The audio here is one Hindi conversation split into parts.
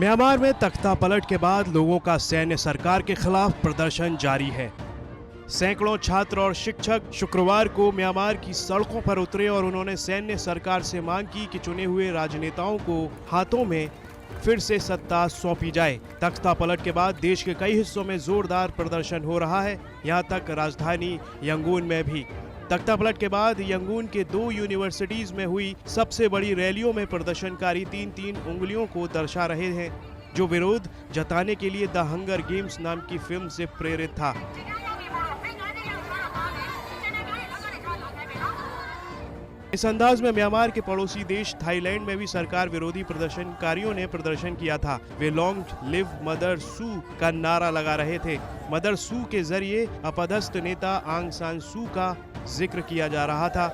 म्यांमार में तख्ता पलट के बाद लोगों का सैन्य सरकार के खिलाफ प्रदर्शन जारी है। सैकड़ों छात्र और शिक्षक शुक्रवार को म्यांमार की सड़कों पर उतरे और उन्होंने सैन्य सरकार से मांग की कि चुने हुए राजनेताओं को हाथों में फिर से सत्ता सौंपी जाए। तख्ता पलट के बाद देश के कई हिस्सों में जोरदार प्रदर्शन हो रहा है, यहाँ तक राजधानी यंगून में भी। तख्ता पलट के बाद यंगून के 2 यूनिवर्सिटीज में हुई सबसे बड़ी रैलियों में प्रदर्शनकारी 3-3 उंगलियों को दर्शा रहे हैं, जो विरोध जताने के लिए द हंगर गेम्स नाम की फिल्म से प्रेरित था। इस अंदाज में म्यांमार के पड़ोसी देश थाईलैंड में भी सरकार विरोधी प्रदर्शनकारियों ने प्रदर्शन किया था। वे लॉन्ग लिव मदर सू का नारा लगा रहे थे। मदर सू के जरिए अपदस्थ नेता आंग सान सू का जिक्र किया जा रहा था,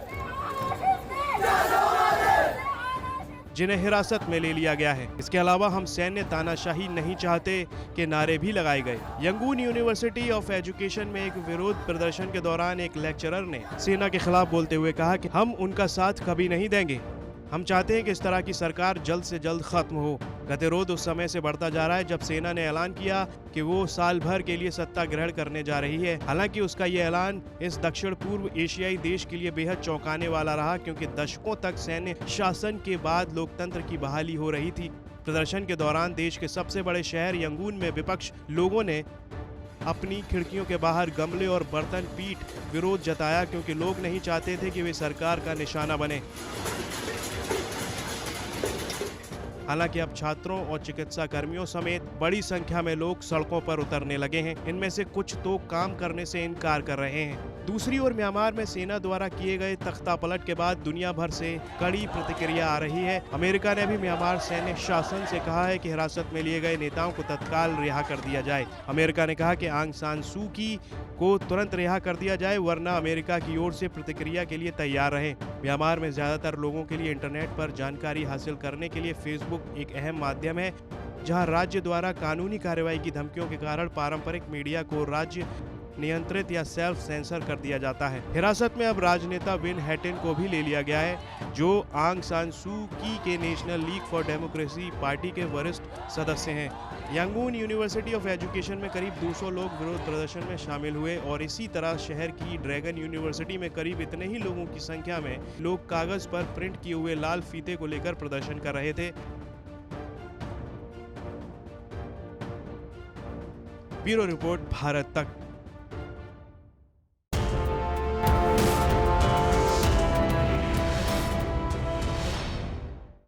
जिन्हें हिरासत में ले लिया गया है। इसके अलावा हम सैन्य तानाशाही नहीं चाहते के नारे भी लगाए गए। यंगून यूनिवर्सिटी ऑफ एजुकेशन में एक विरोध प्रदर्शन के दौरान एक लेक्चरर ने सेना के खिलाफ बोलते हुए कहा कि हम उनका साथ कभी नहीं देंगे। हम चाहते हैं कि इस तरह की सरकार जल्द से जल्द खत्म हो। गतिरोध उस समय से बढ़ता जा रहा है जब सेना ने ऐलान किया कि वो साल भर के लिए सत्ता ग्रहण करने जा रही है। हालांकि उसका ये ऐलान इस दक्षिण पूर्व एशियाई देश के लिए बेहद चौंकाने वाला रहा, क्योंकि दशकों तक सैन्य शासन के बाद लोकतंत्र की बहाली हो रही थी। प्रदर्शन के दौरान देश के सबसे बड़े शहर यंगून में विपक्ष लोगों ने अपनी खिड़कियों के बाहर गमले और बर्तन पीट विरोध जताया, क्योंकि लोग नहीं चाहते थे कि वे सरकार का निशाना बने। हालांकि अब छात्रों और चिकित्सा कर्मियों समेत बड़ी संख्या में लोग सड़कों पर उतरने लगे हैं। इनमें से कुछ तो काम करने से इनकार कर रहे हैं। दूसरी ओर म्यांमार में सेना द्वारा किए गए तख्ता पलट के बाद दुनिया भर से कड़ी प्रतिक्रिया आ रही है। अमेरिका ने भी म्यांमार सैन्य शासन से कहा है कि हिरासत में लिए गए नेताओं को तत्काल रिहा कर दिया जाए। अमेरिका ने कहा कि आंग सान सू की को तुरंत रिहा कर दिया जाए, वरना अमेरिका की ओर से प्रतिक्रिया के लिए तैयार रहें। म्यांमार में ज्यादातर लोगों के लिए इंटरनेट पर जानकारी हासिल करने के लिए फेसबुक एक अहम माध्यम है, जहां राज्य द्वारा कानूनी कार्रवाई की धमकियों के कारण पारंपरिक मीडिया को राज्य नियंत्रित या सेल्फ सेंसर कर दिया जाता है। हिरासत में अब राजनेता विन हैटिन को भी ले लिया गया है, जो आंग सान सू की के national league for democracy party के वरिष्ठ सदस्य हैं। यंगून यूनिवर्सिटी ऑफ एजुकेशन में करीब 200 लोग विरोध प्रदर्शन में शामिल हुए और इसी तरह शहर की ड्रैगन यूनिवर्सिटी में करीब इतने ही लोगों की संख्या में लोग कागज पर प्रिंट किए हुए लाल फीते को लेकर प्रदर्शन कर रहे थे। ब्यूरो रिपोर्ट, भारत तक।